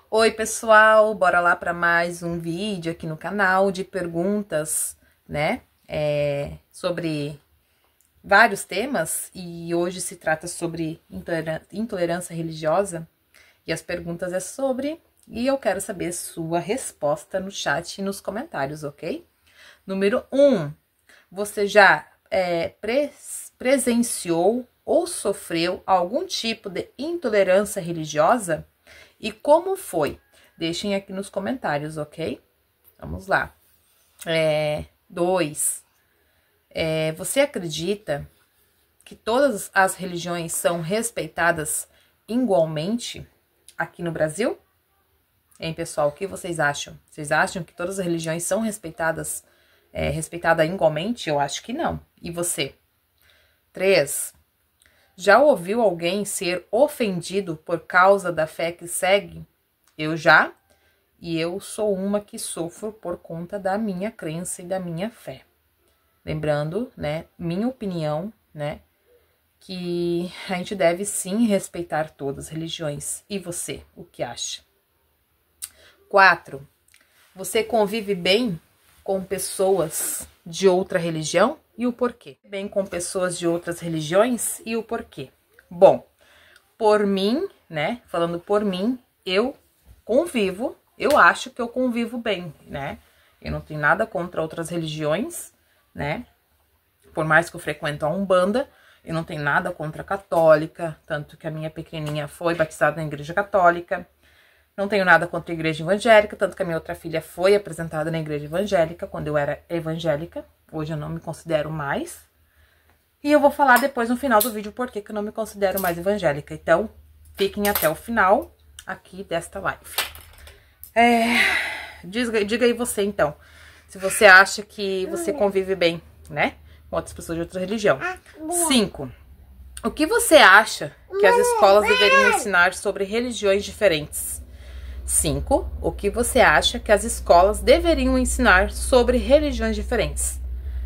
Oi pessoal, bora lá para mais um vídeo aqui no canal de perguntas, né, sobre vários temas, e hoje se trata sobre intolerância religiosa, e as perguntas é sobre, e eu quero saber sua resposta no chat e nos comentários, ok? Número 1, você já presenciou ou sofreu algum tipo de intolerância religiosa? E como foi? Deixem aqui nos comentários, ok? Vamos lá. 2. Você acredita que todas as religiões são respeitadas igualmente aqui no Brasil? Hein, pessoal, o que vocês acham? Vocês acham que todas as religiões são respeitadas igualmente? Eu acho que não. E você? 3. Já ouviu alguém ser ofendido por causa da fé que segue? Eu já, e eu sou uma que sofro por conta da minha crença e da minha fé. Lembrando, né, minha opinião, né, que a gente deve sim respeitar todas as religiões. E você, o que acha? 4. Você convive bem com pessoas de outra religião? E o porquê? Bem com pessoas de outras religiões e o porquê? Bom, por mim, né, falando por mim, eu convivo, eu acho que eu convivo bem, né? Eu não tenho nada contra outras religiões, né? Por mais que eu frequento a Umbanda, eu não tenho nada contra a católica, tanto que a minha pequenininha foi batizada na igreja católica. Não tenho nada contra a igreja evangélica, tanto que a minha outra filha foi apresentada na igreja evangélica quando eu era evangélica. Hoje eu não me considero mais. E eu vou falar depois no final do vídeo por que eu não me considero mais evangélica. Então, fiquem até o final aqui desta live. Diga aí você, então, se você acha que você convive bem, né, com outras pessoas de outra religião. 5. O que você acha que as escolas deveriam ensinar sobre religiões diferentes? 5. O que você acha que as escolas deveriam ensinar sobre religiões diferentes?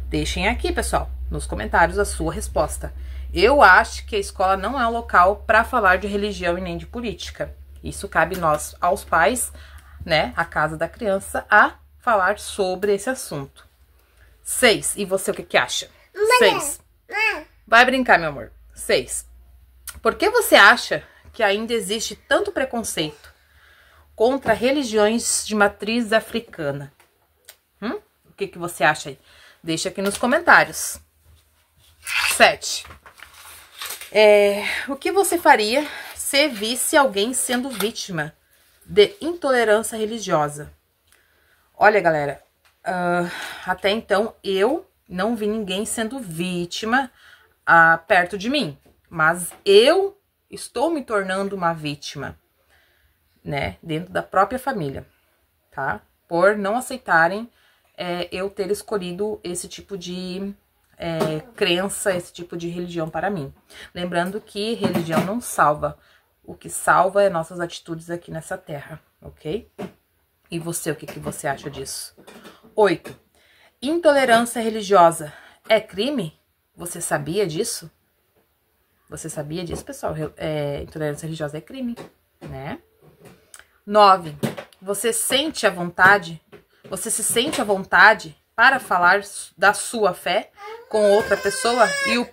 Deixem aqui, pessoal, nos comentários a sua resposta. Eu acho que a escola não é um local para falar de religião e nem de política. Isso cabe nós, aos pais, né, a casa da criança, a falar sobre esse assunto. 6. E você, o que acha? 6. Vai brincar, meu amor. 6. Por que você acha que ainda existe tanto preconceito contra religiões de matriz africana? O que você acha aí? Deixa aqui nos comentários. 7. O que você faria se visse alguém sendo vítima de intolerância religiosa? Olha, galera, até então eu não vi ninguém sendo vítima perto de mim, mas eu estou me tornando uma vítima, né, dentro da própria família, tá? Por não aceitarem eu ter escolhido esse tipo de crença, esse tipo de religião para mim. Lembrando que religião não salva. O que salva é nossas atitudes aqui nessa terra, ok? E você, o que você acha disso? 8. Intolerância religiosa é crime? Você sabia disso? Você sabia disso, pessoal? Intolerância religiosa é crime, né? 9. Você se sente à vontade para falar da sua fé com outra pessoa? E o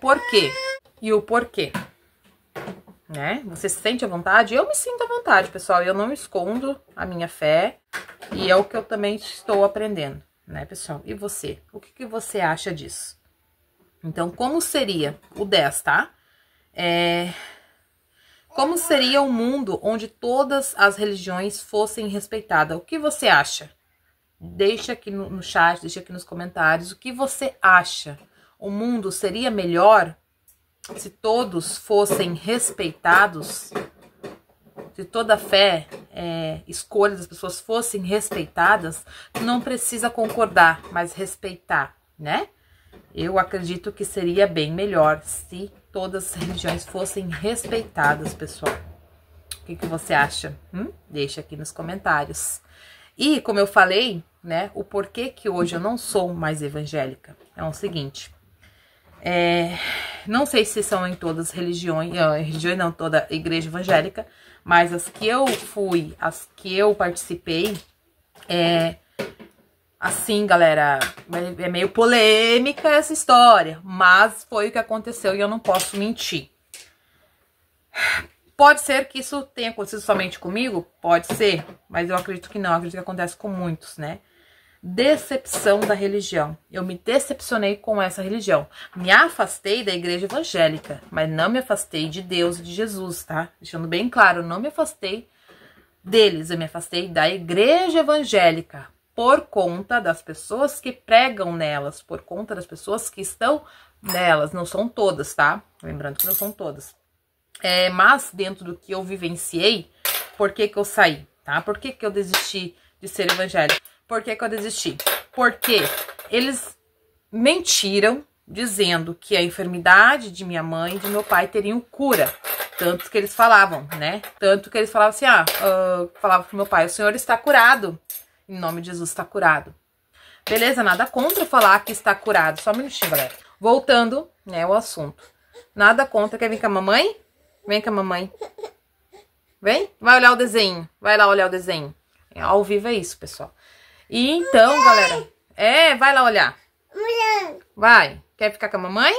porquê? Né? Você se sente à vontade? Eu me sinto à vontade, pessoal. Eu não escondo a minha fé. E é o que eu também estou aprendendo, né, pessoal? E você? O que você acha disso? Então, como seria o 10, tá? Como seria um mundo onde todas as religiões fossem respeitadas? O que você acha? Deixa aqui no chat, deixa aqui nos comentários. O que você acha? O mundo seria melhor se todos fossem respeitados? Se toda a fé, escolha das pessoas fossem respeitadas? Não precisa concordar, mas respeitar, né? Eu acredito que seria bem melhor se todas as religiões fossem respeitadas, pessoal. O que você acha? Deixa aqui nos comentários. E, como eu falei, né, o porquê que hoje eu não sou mais evangélica é o seguinte. Não sei se são em todas as religiões, não toda a igreja evangélica, Mas as que eu fui, as que eu participei, assim, galera, é meio polêmica essa história, mas foi o que aconteceu e eu não posso mentir. Pode ser que isso tenha acontecido somente comigo? Pode ser, mas eu acredito que não, acredito que acontece com muitos, né? Decepção da religião. Eu me decepcionei com essa religião. Me afastei da igreja evangélica, mas não me afastei de Deus e de Jesus, tá? Deixando bem claro, eu não me afastei deles, eu me afastei da igreja evangélica por conta das pessoas que pregam nelas, por conta das pessoas que estão nelas. Não são todas, tá? Lembrando que não são todas. Mas dentro do que eu vivenciei, por que que eu saí, tá? Por que que eu desisti de ser evangélica? Por que que eu desisti? Porque eles mentiram dizendo que a enfermidade de minha mãe e de meu pai teriam cura. Tanto que eles falavam, né? Tanto que eles falavam assim, falavam pro meu pai, o senhor está curado. Em nome de Jesus, está curado. Beleza, nada contra falar que está curado. Só um minutinho, galera. Voltando, né, ao assunto. Nada contra. Quer vir com a mamãe? Vem com a mamãe. Vem? Vai olhar o desenho. Vai lá olhar o desenho. Ao vivo é isso, pessoal. E então, galera... vai lá olhar. Vai. Quer ficar com a mamãe?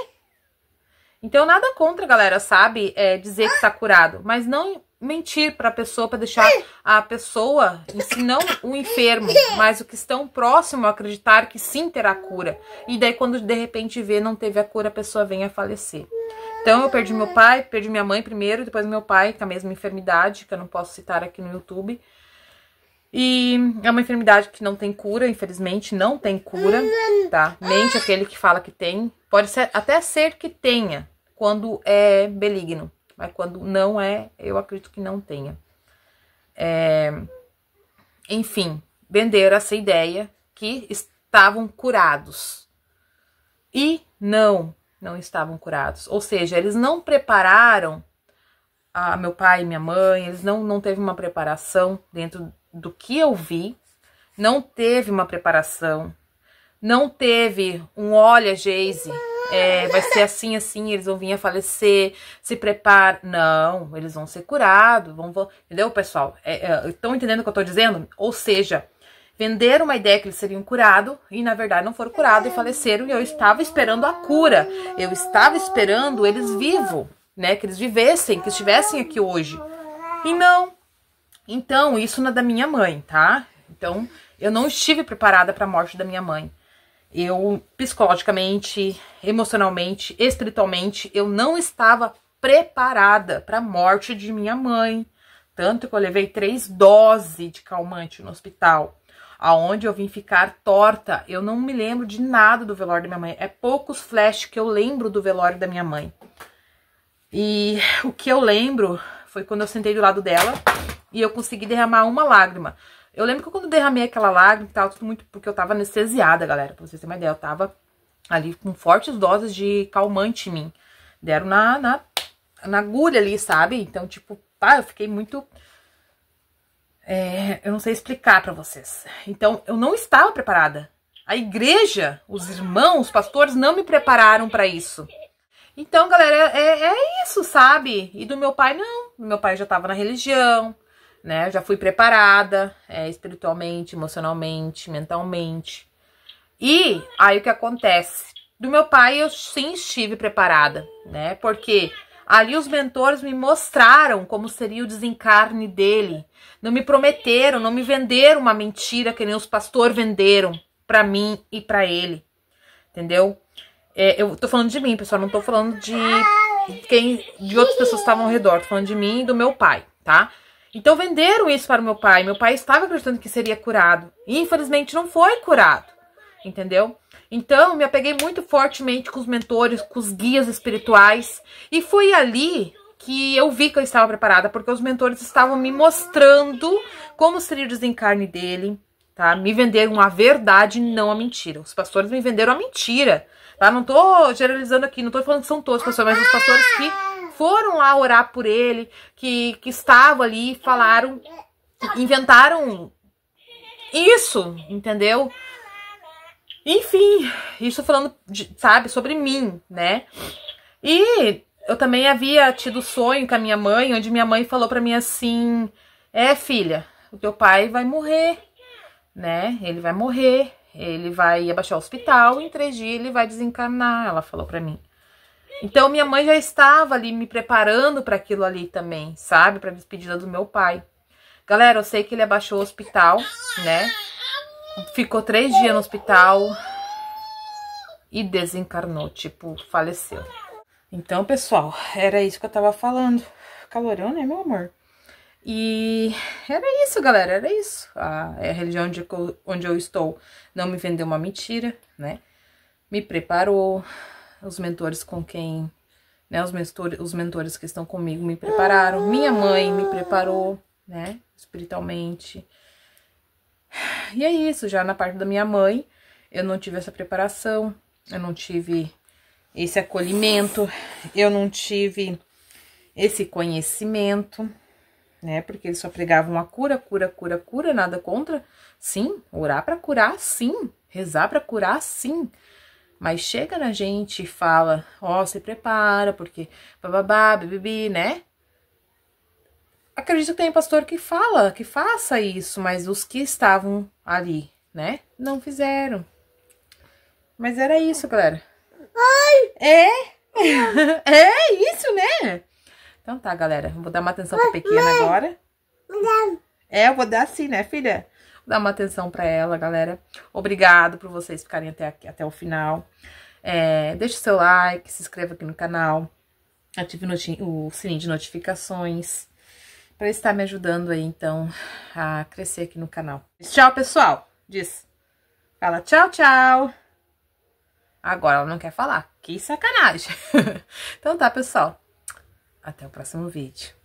Então, nada contra, galera, sabe? Dizer que tá curado. Mas não mentir pra pessoa, pra deixar a pessoa, em si, não o enfermo, mas o que estão próximo a acreditar que sim terá cura. E daí, quando de repente vê, não teve a cura, a pessoa vem a falecer. Então, eu perdi meu pai, perdi minha mãe primeiro, depois meu pai, com a mesma enfermidade, que eu não posso citar aqui no YouTube. E é uma enfermidade que não tem cura, infelizmente, não tem cura, tá? Mente aquele que fala que tem. Pode ser, até ser que tenha, quando é benigno. Mas quando não é, eu acredito que não tenha. Enfim, venderam essa ideia que estavam curados. E não estavam curados. Ou seja, eles não prepararam meu pai e minha mãe, eles não teve uma preparação dentro do que eu vi, não teve uma preparação, não teve um olha, Geise, vai ser assim, assim, eles vão vir a falecer, se prepara. Não, eles vão ser curados, entendeu, pessoal? Estão entendendo o que eu tô dizendo? Ou seja, venderam uma ideia que eles seriam curados e na verdade não foram curados e faleceram e eu estava esperando a cura, eu estava esperando eles vivos, né, que eles vivessem, que estivessem aqui hoje. E não. Então, isso não é da minha mãe, tá? Então, eu não estive preparada para a morte da minha mãe. Eu, psicologicamente, emocionalmente, espiritualmente, eu não estava preparada para a morte de minha mãe. Tanto que eu levei 3 doses de calmante no hospital, aonde eu vim ficar torta. Eu não me lembro de nada do velório da minha mãe. É poucos flash que eu lembro do velório da minha mãe. E o que eu lembro foi quando eu sentei do lado dela e eu consegui derramar uma lágrima. Eu lembro que quando eu derramei aquela lágrima, tava tudo muito... Porque eu tava anestesiada, galera, pra vocês terem uma ideia. Eu tava ali com fortes doses de calmante em mim. Deram na agulha ali, sabe? Então, tipo, eu fiquei muito... eu não sei explicar pra vocês. Então, eu não estava preparada. A igreja, os irmãos, os pastores não me prepararam pra isso. Então, galera, é isso, sabe? E do meu pai, não. Meu pai já tava na religião, né? Eu já fui preparada, espiritualmente, emocionalmente, mentalmente. E aí o que acontece? Do meu pai eu sim estive preparada, né? Porque ali os mentores me mostraram como seria o desencarne dele. Não me prometeram, não me venderam uma mentira que nem os pastores venderam pra mim e pra ele. Entendeu? Eu tô falando de mim, pessoal, não tô falando de outras pessoas que estavam ao redor. Tô falando de mim e do meu pai, tá? Então venderam isso para o meu pai. Meu pai estava acreditando que seria curado. E infelizmente não foi curado. Entendeu? Então me apeguei muito fortemente com os mentores, com os guias espirituais. E foi ali que eu vi que eu estava preparada. Porque os mentores estavam me mostrando como seria o desencarne dele. Tá? Me venderam a verdade, não a mentira. Os pastores me venderam a mentira. Tá? Não tô generalizando aqui, não tô falando que são todos os pastores, mas os pastores que foram lá orar por ele, que estavam ali, falaram, inventaram isso, entendeu? Enfim, isso falando, sabe, sobre mim, né? E eu também havia tido sonho com a minha mãe, onde minha mãe falou pra mim assim, filha, o teu pai vai morrer, né? Ele vai morrer, ele vai abaixar o hospital, em 3 dias ele vai desencarnar, ela falou pra mim. Então, minha mãe já estava ali me preparando para aquilo ali também, sabe? Para a despedida do meu pai. Galera, eu sei que ele abaixou o hospital, né? Ficou 3 dias no hospital e desencarnou, tipo, faleceu. Então, pessoal, era isso que eu tava falando. Calorão, né, meu amor? E era isso, galera, era isso. A religião onde eu estou não me vendeu uma mentira, né? Me preparou. Os mentores com quem, né, os mentores que estão comigo me prepararam. Minha mãe me preparou, né, espiritualmente. E é isso, já na parte da minha mãe, eu não tive essa preparação, eu não tive esse acolhimento, eu não tive esse conhecimento, né, porque eles só pregavam a cura, nada contra. Sim, orar pra curar, sim, rezar pra curar, sim. Mas chega na gente e fala, se prepara, porque bababá, bibibi, né? Acredito que tem pastor que fala, que faça isso, mas os que estavam ali, né, não fizeram. Mas era isso, galera. É isso, né? Então tá, galera, eu vou dar uma atenção pra pequena agora. Eu vou dar sim, né, filha? Dá uma atenção pra ela, galera. Obrigado por vocês ficarem até o final. Deixe seu like, se inscreva aqui no canal. Ative o sininho de notificações. Pra estar me ajudando aí, então, a crescer aqui no canal. Tchau, pessoal. Diz. Fala tchau, tchau. Agora ela não quer falar. Que sacanagem. Então tá, pessoal. Até o próximo vídeo.